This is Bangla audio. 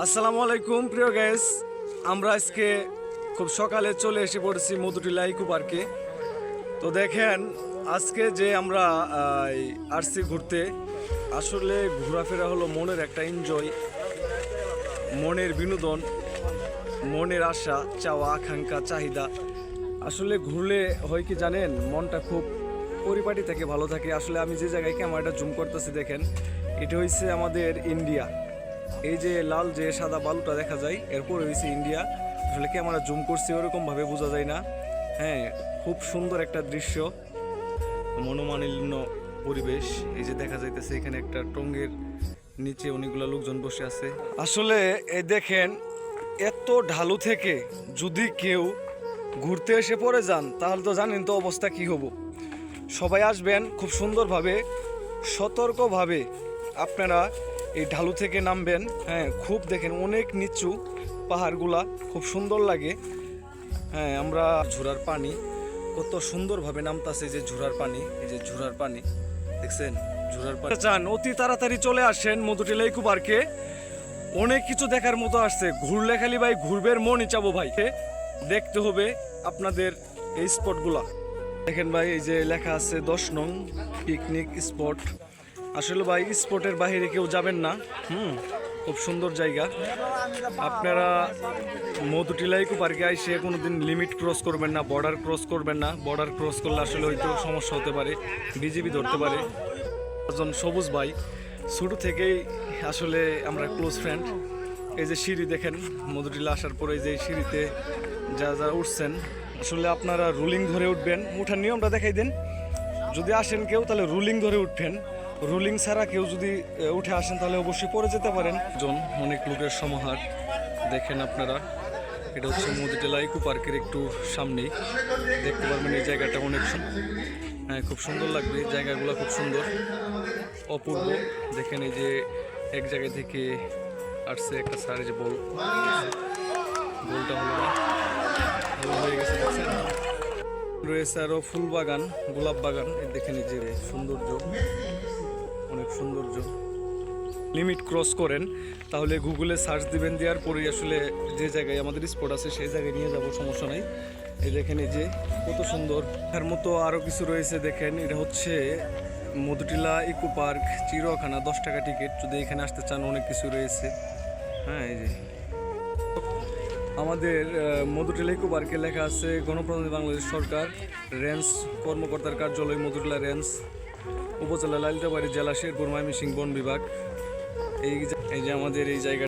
আসসালামু আলাইকুম প্রিয় গাইস, আমরা আজকে খুব সকালে চলে এসে পড়েছি মধুটিলা ইকো পার্কে। তো দেখেন আজকে যে আমরা আসছি ঘুরতে, আসলে ঘোরাফেরা হলো মনের একটা এনজয়, মনের বিনোদন, মনের আশা, চাওয়া, আকাঙ্ক্ষা, চাহিদা। আসলে ঘুরলে হয় কি জানেন, মনটা খুব পরিপাটি থাকে, ভালো থাকে। আসলে আমি যে জায়গায় ক্যামেরাটা জুম করতেছি দেখেন, এটা হচ্ছে আমাদের ইন্ডিয়া। এই যে লাল যে সাদা বালুটা দেখা যায়, এরপরে হয়েছে ইন্ডিয়া। আসলে ক্যামেরা জুম করছি ওরকম ভাবে বোঝা যায় না। হ্যাঁ, খুব সুন্দর একটা দৃশ্য, মনোমালিন্য পরিবেশ। এই যে দেখা যাইতেছে এখানে একটা টঙ্গের নিচে অনেকগুলো লোকজন বসে আছে। আসলে এই দেখেন, এত ঢালু থেকে যদি কেউ ঘুরতে এসে পড়ে যান, তাহলে তো জানেন তো অবস্থা কি হবো। সবাই আসবেন খুব সুন্দরভাবে, সতর্কভাবে আপনারা এই ঢালু থেকে নামবেন। হ্যাঁ, খুব দেখেন অনেক নিচু পাহাড়গুলা, খুব সুন্দর লাগে। হ্যাঁ, আমরা ঝোড়ার পানি কত সুন্দরভাবে নামতাছে, যে ঝোড়ার পানি, এই যে ঝোড়ার পানি দেখছেন, ঝোড়ার পানি। চান অতি তাড়াতাড়ি চলে আসেন মধুটিলা ইকো পার্কে, অনেক কিছু দেখার মতো আসছে। ঘুরলে খালি ভাই ঘুরবের মনই চাবো ভাই, দেখতে হবে আপনাদের এই স্পটগুলা। দেখেন ভাই, এই যে লেখা আছে 10 নং পিকনিক স্পট। আসলে ভাই স্পটের বাইরে কেউ যাবেন না। খুব সুন্দর জায়গা। আপনারা মধুটিলা ইকো পার্কে আইসে কোনোদিন লিমিট ক্রস করবেন না, বর্ডার ক্রস করবেন না। বর্ডার ক্রস করলে আসলে হয়তো সমস্যা হতে পারে, বিজিবি ধরতে পারে। একজন সবুজ ভাই, ছোটো থেকেই আসলে আমরা ক্লোজ ফ্রেন্ড। এই যে সিঁড়ি দেখেন, মধুটিলা আসার পরে এই যে সিঁড়িতে যা উঠছেন, আসলে আপনারা রুলিং ধরে উঠবেন। উঠার নিয়মটা দেখাই দেন, যদি আসেন কেউ তাহলে রুলিং ধরে উঠবেন। রুলিং ছাড়া কেউ যদি উঠে আসেন তাহলে অবশ্যই পড়ে যেতে পারেন। অনেক লোকের সমাহার দেখেন আপনারা। এটা হচ্ছে মধুটিলা ইকো পার্কের একটু সামনেই, দেখতে পারবেন এই জায়গাটা অনেক হ্যাঁ, খুব সুন্দর লাগবে। জায়গাগুলো খুব সুন্দর, অপূর্ব। দেখেন এই যে এক জায়গা থেকে আসছে একটা সার, যে বলটা হলো হয়ে গেছে দেখছেন। রয়েছে আরো ফুল বাগান, গোলাপ বাগান। দেখেন এই যে সৌন্দর্য, অনেক সৌন্দর্য। লিমিট ক্রস করেন তাহলে গুগলে সার্চ দিবেন, দেওয়ার পরেই আসলে যে জায়গায় আমাদের স্পট আছে সেই জায়গায় নিয়ে যাব, সমস্যা নাই। এই দেখেন এই যে কত সুন্দর। তার মতো আরও কিছু রয়েছে দেখেন। এটা হচ্ছে মধুটিলা ইকো পার্ক, চিড়িয়াখানা, 10 টাকা টিকিট যদি এখানে আসতে চান। অনেক কিছু রয়েছে। হ্যাঁ, এই যে আমাদের মধুটিলা ইকো পার্কে লেখা আছে গণপ্রজাতন্ত্রী বাংলাদেশ সরকার, রেঞ্জ কর্মকর্তার কার্যালয়, মধুটিলা রেঞ্জ, উপজেলা লালিতাবাড়ী, জেলা শেরপুর, ময়মনসিংহ, বন বিভাগ। এই যে আমাদের এই জায়গা।